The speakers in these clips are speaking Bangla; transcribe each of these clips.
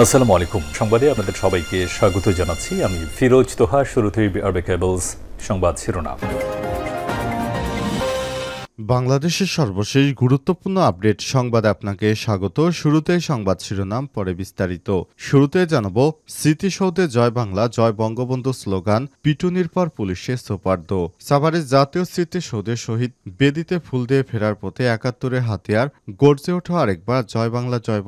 আসসালামু আলাইকুম। সংবাদে আপনাদের সবাইকে স্বাগত জানাচ্ছি। আমি ফিরোজ তোহা। শুরুতেই আরবে কেবলস সংবাদ শিরোনাম। বাংলাদেশের সর্বশেষ গুরুত্বপূর্ণ আপডেট সংবাদে আপনাকে স্বাগত। শুরুতেই সংবাদ শিরোনাম, পরে বিস্তারিত। শুরুতে জানাবো, স্মৃতিসৌধে জয় বাংলা জয় বঙ্গবন্ধু স্লোগান পিটুনির পর পুলিশে সোপার্দ। সাভারের জাতীয় স্মৃতিসৌধে শহীদ বেদিতে ফুল দিয়ে ফেরার পথে ৭১-এর হাতিয়ার গর্জে ওঠা আরেকবার জয় বাংলা জয়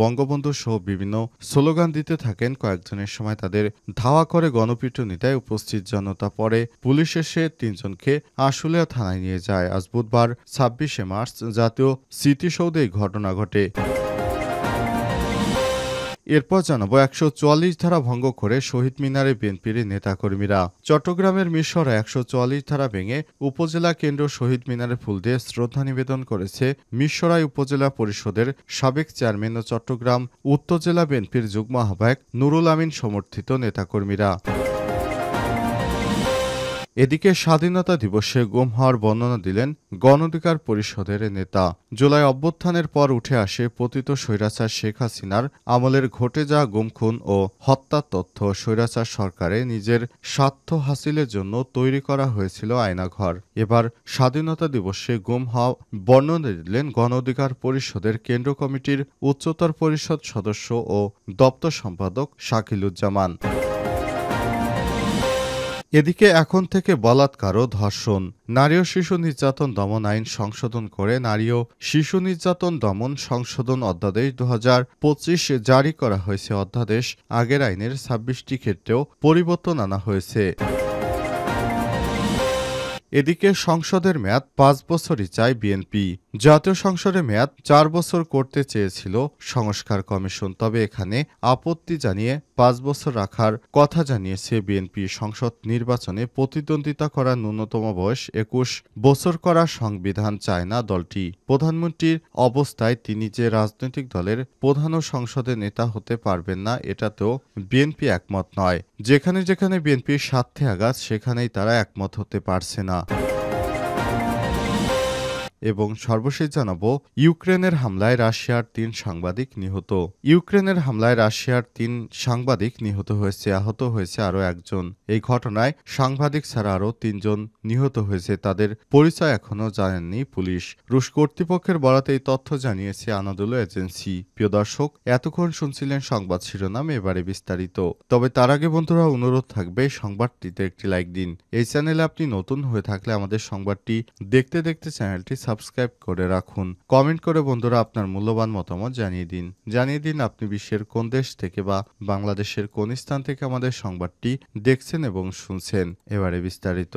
বঙ্গবন্ধু সহ বিভিন্ন স্লোগান দিতে থাকেন কয়েকজনের। সময় তাদের ধাওয়া করে গণপিটুনিতে উপস্থিত জনতা। পরে পুলিশ এসে তিনজনকে আশুলিয়া থানায় নিয়ে যায়। আজ বুধবার ২৬শে মার্চ জাতীয় স্মৃতিসৌধে এই ঘটনা ঘটে। এরপর জানাবো, ১৪৪ ধারা ভঙ্গ করে শহীদ মিনারে বিএনপির নেতাকর্মীরা। চট্টগ্রামের মিরসরায় ১৪৪ ধারা ভেঙে উপজেলা কেন্দ্র শহীদ মিনারে ফুল দিয়ে শ্রদ্ধা নিবেদন করেছে মিরসরাই উপজেলা পরিষদের সাবেক চেয়ারম্যান ও চট্টগ্রাম উত্তর জেলা বিএনপির যুগ্ম আহ্বায়ক নুরুল আমিন সমর্থিত নেতাকর্মীরা। এদিকে স্বাধীনতা দিবসে গুম হওয়ার বর্ণনা দিলেন গণ অধিকার পরিষদের নেতা। জুলাই অভ্যুত্থানের পর উঠে আসে পতিত স্বৈরাচার শেখ হাসিনার আমলের ঘটে যাওয়া গুম, খুন ও হত্যার তথ্য। স্বৈরাচার সরকারে নিজের স্বার্থ হাসিলের জন্য তৈরি করা হয়েছিল আয়নাঘর। এবার স্বাধীনতা দিবসে গুম হওয়া বর্ণনা দিলেন গণ অধিকার পরিষদের কেন্দ্র কমিটির উচ্চতর পরিষদ সদস্য ও দপ্তর সম্পাদক শাকিলুজ্জামান। এদিকে এখন থেকে বলাৎকার ও ধর্ষণ, নারী ও শিশু নির্যাতন দমন আইন সংশোধন করে নারী ও শিশু নির্যাতন দমন সংশোধন অধ্যাদেশ ২০২৫ জারি করা হয়েছে। অধ্যাদেশ আগের আইনের ২৬টি ক্ষেত্রেও পরিবর্তন আনা হয়েছে। এদিকে সংসদের মেয়াদ ৫ বছরই চায় বিএনপি। জাতীয় সংসদের মেয়াদ ৪ বছর করতে চেয়েছিল সংস্কার কমিশন, তবে এখানে আপত্তি জানিয়ে ৫ বছর রাখার কথা জানিয়েছে বিএনপি। সংসদ নির্বাচনে প্রতিদ্বন্দ্বিতা করার ন্যূনতম বয়স ২১ বছর করার সংবিধান চায় না দলটি। প্রধানমন্ত্রীর অবস্থায় তিনি যে রাজনৈতিক দলের প্রধান ও সংসদের নেতা হতে পারবেন না, এটাতেও বিএনপি একমত নয়। যেখানে যেখানে বিএনপির স্বার্থে আঘাত, সেখানেই তারা একমত হতে পারছে না। এবং সর্বশেষ জানাবো, ইউক্রেনের হামলায় রাশিয়ার ৩ সাংবাদিক নিহত। ইউক্রেনের হামলায় রাশিয়ার ৩ সাংবাদিক নিহত হয়েছে, আহত হয়েছে আরও একজন। এই ঘটনায় সাংবাদিক ছাড়া আরও ৩ জন নিহত হয়েছে। তাদের পরিচয় এখনও জানেননি পুলিশ। রুশ কর্তৃপক্ষের বরাতে এই তথ্য জানিয়েছে আনাদোলু এজেন্সি। প্রিয় দর্শক, এতক্ষণ শুনছিলেন সংবাদ শিরোনাম, এবারে বিস্তারিত। তবে তার আগে বন্ধুরা, অনুরোধ থাকবে সংবাদটিতে একটি লাইক দিন। এই চ্যানেলে আপনি নতুন হয়ে থাকলে আমাদের সংবাদটি দেখতে দেখতে চ্যানেলটি সাবস্ক্রাইব করে রাখুন। কমেন্ট করে বন্ধুরা আপনার মূল্যবান মতামত জানিয়ে দিন আপনি বিশ্বের কোন দেশ থেকে বা বাংলাদেশের কোন স্থান থেকে আমাদের সংবাদটি দেখছেন এবং শুনছেন। এবারে বিস্তারিত।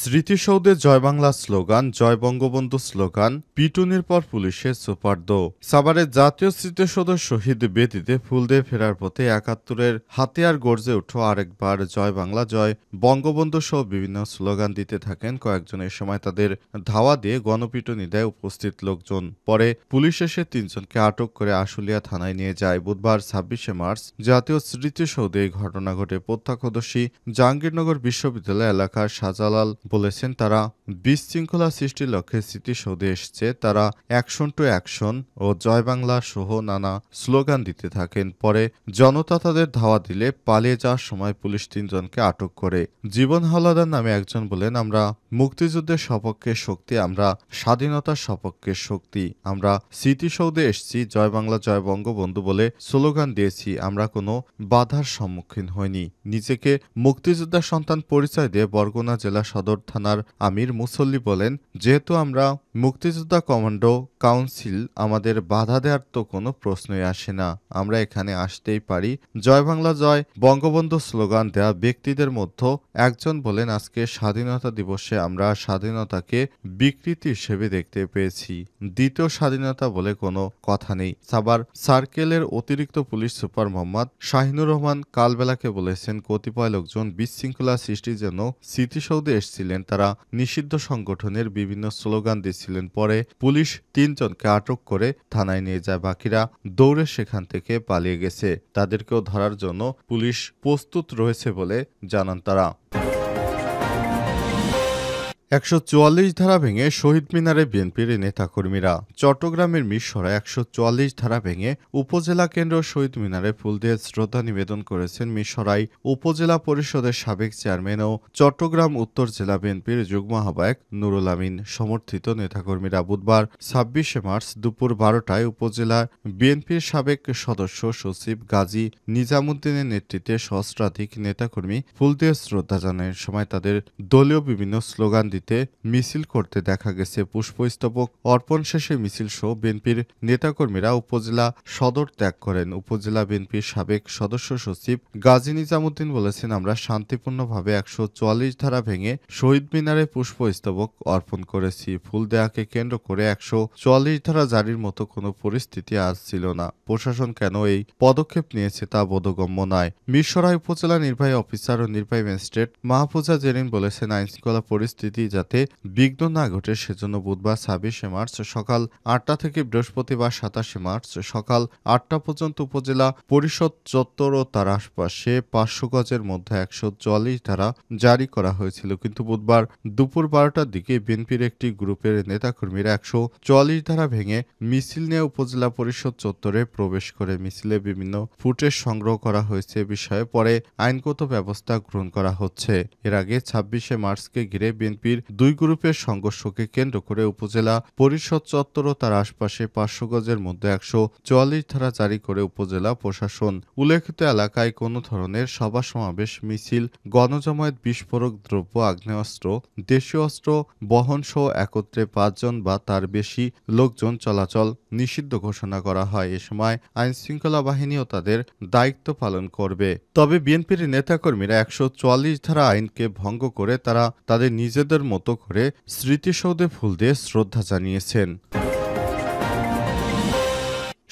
স্মৃতিসৌধে জয় বাংলা স্লোগান জয় বঙ্গবন্ধু স্লোগান পিটুনির পর পুলিশের সোপার্দ। সাভারের জাতীয় স্মৃতিসৌধ শহীদ বেদিতে ফুল দিয়ে ফেরার পথে ৭১-এর হাতিয়ার গর্জে উঠো আরেকবার জয় বাংলা জয় বঙ্গবন্ধু সহ বিভিন্ন স্লোগান দিতে থাকেন কয়েকজন। এ সময় তাদের ধাওয়া দিয়ে গণপিটুনি দেয় উপস্থিত লোকজন। পরে পুলিশ এসে তিনজনকে আটক করে আশুলিয়া থানায় নিয়ে যায়। বুধবার ২৬শে মার্চ জাতীয় স্মৃতিসৌধে এই ঘটনা ঘটে। প্রত্যক্ষদর্শী জাহাঙ্গীরনগর বিশ্ববিদ্যালয় এলাকার শাহজালাল বলেছেন, তারা বিশৃঙ্খলা সৃষ্টির লক্ষ্যে স্মৃতিসৌধে এসছে। তারা অ্যাকশন টু অ্যাকশন ও জয় বাংলা সহ নানা স্লোগান দিতে থাকেন। পরে জনতা তাদের ধাওয়া দিলে পালিয়ে যাওয়ার সময় পুলিশ তিনজনকে আটক করে। জীবন হাওলাদার নামে একজন বলেন, আমরা মুক্তিযুদ্ধের সপক্ষে শক্তি, আমরা স্বাধীনতার সপক্ষে শক্তি। আমরা স্মৃতিসৌধে এসেছি জয় বাংলা জয় বঙ্গবন্ধু বলে স্লোগান দিয়েছি। আমরা কোনো বাধার সম্মুখীন হইনি। নিজেকে মুক্তিযোদ্ধার সন্তান পরিচয় দিয়ে বরগুনা জেলা সদর থানার আমির মুসল্লি বলেন, যেহেতু আমরা মুক্তিযোদ্ধা কমান্ডো কাউন্সিল, আমাদের বাধা দেওয়ার তো কোনো প্রশ্নই আসে না। আমরা এখানে আসতেই পারি। জয় বাংলা জয় বঙ্গবন্ধু স্লোগান দেয়া ব্যক্তিদের মধ্যে একজন বলেন, আজকে স্বাধীনতা দিবসে আমরা স্বাধীনতাকে বিকৃতি হিসেবে দেখতে পেয়েছি। দ্বিতীয় স্বাধীনতা বলে কোনো কথা নেই। সাভার সার্কেলের অতিরিক্ত পুলিশ সুপার মোহাম্মদ শাহিনুর রহমান কালবেলাকে বলেছেন, কতিপয় লোকজন বিশৃঙ্খলা সৃষ্টির জন্য স্মৃতিসৌধে এসেছিলেন। তারা নিষিদ্ধ সংগঠনের বিভিন্ন স্লোগান দিচ্ছিলেন। পরে পুলিশ তিনজনকে আটক করে থানায় নিয়ে যায়। বাকিরা দৌড়ে সেখান থেকে পালিয়ে গেছে। তাদেরকেও ধরার জন্য পুলিশ প্রস্তুত রয়েছে বলে জানান তারা। 144 ধারা ভেঙে শহীদ মিনারে বিএনপির নেতাকর্মীরা। চট্টগ্রামের মিরসরায় 144 ধারা ভেঙে উপজেলা কেন্দ্র শহীদ মিনারে ফুল দিয়ে শ্রদ্ধা নিবেদন করেছেন মিরসরাই উপজেলা পরিষদের সাবেক চেয়ারম্যান ও চট্টগ্রাম উত্তর জেলা বিএনপির যুগ্ম আহ্বায়ক নুরুল আমিন সমর্থিত নেতাকর্মীরা। বুধবার 26 মার্চ দুপুর 12টায় উপজেলা বিএনপির সাবেক সদস্য সচিব গাজী নিজামুদ্দিনের নেতৃত্বে সহস্রাধিক নেতাকর্মী ফুল দিয়ে শ্রদ্ধা জানানোর সময় তাদের দলীয় বিভিন্ন স্লোগান দিতে মিছিল করতে দেখা গেছে। পুষ্পস্তবক অর্পণ শেষে মিছিল সহ বিএনপির নেতাকর্মীরা উপজেলা সদর ত্যাগ করেন। উপজেলা বিএনপির সাবেক সদস্য সচিব গাজী নিজামুদ্দিন বলেছেন, আমরা শান্তিপূর্ণভাবে 144 ধারা ভেঙে শহীদ মিনারে পুষ্পস্তবক অর্পণ করেছি। ফুল দেয়াকে কেন্দ্র করে 144 ধারা জারির মতো কোনো পরিস্থিতি আজ ছিল না। প্রশাসন কেন এই পদক্ষেপ নিয়েছে তা বোধগম্য নয়। মিরসরাই উপজেলা নির্বাহী অফিসার ও নির্বাহী ম্যাজিস্ট্রেট মাহফুজা জেরিন বলেছেন, আইনশৃঙ্খলা পরিস্থিতি যাতে বিঘ্ন না ঘটে সেজন্য বুধবার 26 মার্চ সকাল 8টা থেকে বৃহস্পতিবার 27 মার্চ সকাল 8টা পর্যন্ত উপজেলা পরিষদ চত্বর ও তার আশপাশে 500 গজের মধ্যে 144 ধারা জারি করা হয়েছিল। কিন্তু বুধবার দুপুর 12টার দিকে বিএনপির একটি গ্রুপের নেতাকর্মীরা 144 ধারা ভেঙে মিছিল নিয়ে উপজেলা পরিষদ চত্বরে প্রবেশ করে। মিছিলে বিভিন্ন ফুটেজ সংগ্রহ করা হয়েছে বিষয়ে পরে আইনগত ব্যবস্থা গ্রহণ করা হচ্ছে। এর আগে 26 মার্চকে ঘিরে বিএনপির দুই গ্রুপের সংঘর্ষকে কেন্দ্র করে উপজেলা পরিষদ চত্বর ও তার আশপাশে 500 গজের মধ্যে 144 ধারা জারি করে উপজেলা প্রশাসন। উল্লেখিত এলাকায় কোনো ধরনের সভা সমাবেশ, মিছিল, গণজমায়েত, বিস্ফোরক দ্রব্য, আগ্নেয়াস্ত্র, দেশীয় অস্ত্র বহন সহ একত্রে 5 জন বা তার বেশি লোকজন চলাচল নিষিদ্ধ ঘোষণা করা হয়। এ সময় আইনশৃঙ্খলা বাহিনীও তাদের দায়িত্ব পালন করবে। তবে বিএনপির নেতাকর্মীরা 144 ধারা আইনকে ভঙ্গ করে তারা তাদের নিজেদের মতো করে স্মৃতিসৌধে ফুল দিয়ে শ্রদ্ধা জানিয়েছেন।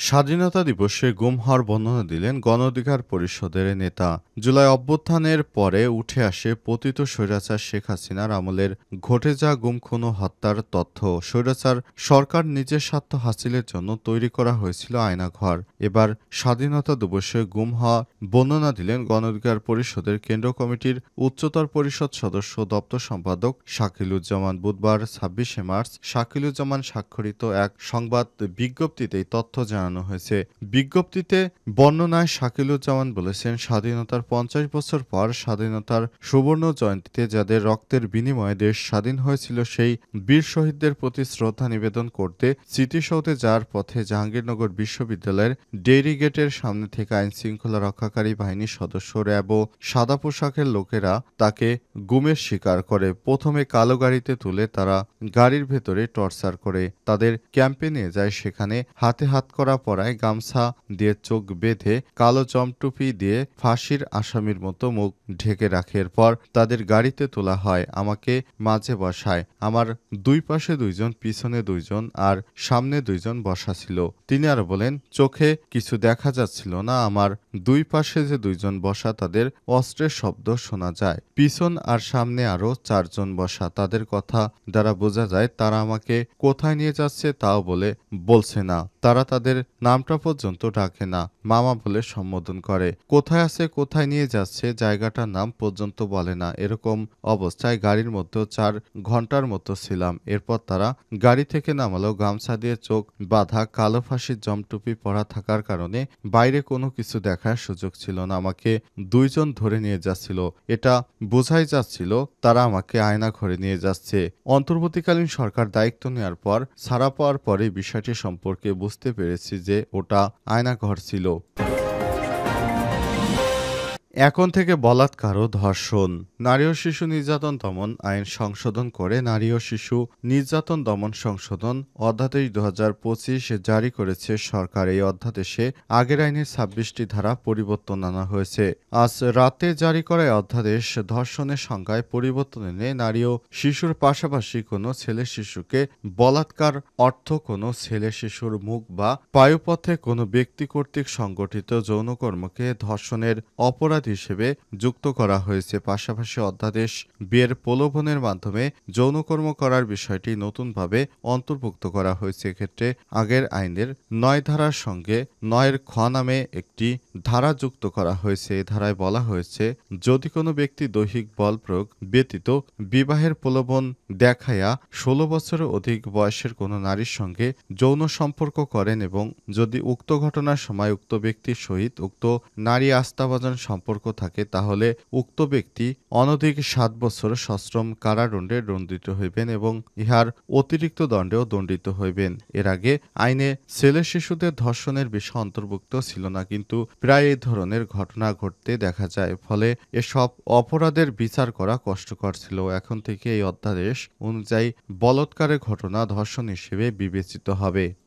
স্বাধীনতা দিবসে গুম হওয়ার বর্ণনা দিলেন গণ অধিকার পরিষদের নেতা। জুলাই অভ্যুত্থানের পরে উঠে আসে পতিত স্বৈরাচার শেখ হাসিনার আমলের ঘটে যাওয়া গুম, খুন ও হত্যার তথ্য। স্বৈরাচার সরকার নিজের স্বার্থ হাসিলের জন্য তৈরি করা হয়েছিল আয়নাঘর। এবার স্বাধীনতা দিবসে গুম হওয়া বর্ণনা দিলেন গণ অধিকার পরিষদের কেন্দ্র কমিটির উচ্চতর পরিষদ সদস্য দপ্তর সম্পাদক শাকিলুজ্জামান। বুধবার 26 মার্চ শাকিলুজ্জামান স্বাক্ষরিত এক সংবাদ বিজ্ঞপ্তিতে এই তথ্য জানানো হয়েছে। বিজ্ঞপ্তিতে বর্ণনায় শাকিলুজ্জামান বলেছেন, স্বাধীনতার 50 বছর পর স্বাধীনতার সুবর্ণ জয়ন্তীতে যাদের রক্তের বিনিময়ে দেশ স্বাধীন হয়েছিল সেই বীর শহীদদের প্রতি শ্রদ্ধা নিবেদন করতে স্মৃতিসৌধে যাওয়ার পথে জাহাঙ্গীরনগর বিশ্ববিদ্যালয়ের ডেইরি গেটের সামনে থেকে আইনশৃঙ্খলা রক্ষাকারী বাহিনীর সদস্য, র্যাব ও সাদা পোশাকের লোকেরা তাকে গুমের শিকার করে। প্রথমে কালো গাড়িতে তুলে তারা গাড়ির ভেতরে টর্চার করে তাদের ক্যাম্পে নিয়ে যায়। সেখানে হাতে হাত করা পরায় গামছা দিয়ে চোখ বেঁধে কালো জমটুপি দিয়ে ফাঁসির আসামির মতো মুখ ঢেকে রাখে। এরপর তাদের গাড়িতে তোলা হয়। আমাকে মাঝে বসায়। আমার দুই পাশে 2 জন, পিছনে 2 জন আর সামনে 2 জন বসা ছিল। তিনি আরো বলেন, চোখে কিছু দেখা যাচ্ছিল না। আমার দুই পাশে যে 2 জন বসা তাদের অস্ত্রের শব্দ শোনা যায়। পিছন আর সামনে আরো 4 জন বসা। তাদের কথা দ্বারা বোঝা যায় তারা আমাকে কোথায় নিয়ে যাচ্ছে তাও বলছে না। তারা তাদের নামটা পর্যন্ত ডাকে না, মামা বলে সম্বোধন করে। কোথায় আছে, কোথায় নিয়ে যাচ্ছে জায়গাটার নাম পর্যন্ত বলে না। এরকম অবস্থায় গাড়ির মধ্যে 4 ঘন্টার মতো ছিলাম। এরপর তারা গাড়ি থেকে নামালো। গামছা দিয়ে চোখ বাঁধা, কালো ফাঁসির জমটুপি পরা থাকার কারণে বাইরে কোনো কিছু দেখার সুযোগ ছিল না। আমাকে 2 জন ধরে নিয়ে যাচ্ছিল। এটা বোঝাই যাচ্ছিল তারা আমাকে আয়না ঘরে নিয়ে যাচ্ছে। অন্তর্বর্তীকালীন সরকার দায়িত্ব নেওয়ার পর ছাড়া পাওয়ার পরে বিষয়টি সম্পর্কে বুঝতে পেরেছি যে ওটা আয়নাঘর ছিল। এখন থেকে বলাৎকার ও ধর্ষণ। নারী ও শিশু নির্যাতন দমন আইন সংশোধন করে নারী ও শিশু নির্যাতন দমন সংশোধন অধ্যাদেশ 2025 জারি করেছে সরকার। এই অধ্যাদেশে আগের আইনের 26টি ধারা পরিবর্তন আনা হয়েছে। আজ রাতে জারি করা অধ্যাদেশ ধর্ষণের সংজ্ঞায় পরিবর্তন এনে নারী ও শিশুর পাশাপাশি কোনো ছেলে শিশুকে বলাৎকার অর্থ কোনো ছেলে শিশুর মুখ বা পায়ুপথে কোনো ব্যক্তি কর্তৃক সংগঠিত যৌনকর্মকে ধর্ষণের অপরাধ হিসেবে যুক্ত করা হয়েছে। পাশাপাশি অধ্যাদেশ বিয়ের প্রলোভনের মাধ্যমে যৌনকর্ম করার বিষয়টি নতুনভাবে অন্তর্ভুক্ত করা হয়েছে। এক্ষেত্রে আগের আইনের ৯ ধারার সঙ্গে ৯ খ নামে একটি ধারা যুক্ত করা হয়েছে। এ ধারায় বলা হয়েছে, যদি কোনো ব্যক্তি দৈহিক বল প্রয়োগ ব্যতীত বিবাহের প্রলোভন দেখাইয়া ১৬ বছরের অধিক বয়সের কোনো নারীর সঙ্গে যৌন সম্পর্ক করেন এবং যদি উক্ত ঘটনার সময় উক্ত ব্যক্তির সহিত উক্ত নারী আস্থাভাজন সম্পর্ক থাকে, তাহলে উক্ত ব্যক্তি অনধিক ৭ বছর সশ্রম কারাদণ্ডে দণ্ডিত হইবেন এবং ইহার অতিরিক্ত দণ্ডেও দণ্ডিত হইবেন। এর আগে আইনে ছেলে শিশুদের ধর্ষণের বিষয় অন্তর্ভুক্ত ছিল না, কিন্তু প্রায় এই ধরনের ঘটনা ঘটতে দেখা যায়। ফলে এসব অপরাধের বিচার করা কষ্টকর ছিল। এখন থেকে এই অধ্যাদেশ অনুযায়ী বলাৎকারের ঘটনা ধর্ষণ হিসেবে বিবেচিত হবে।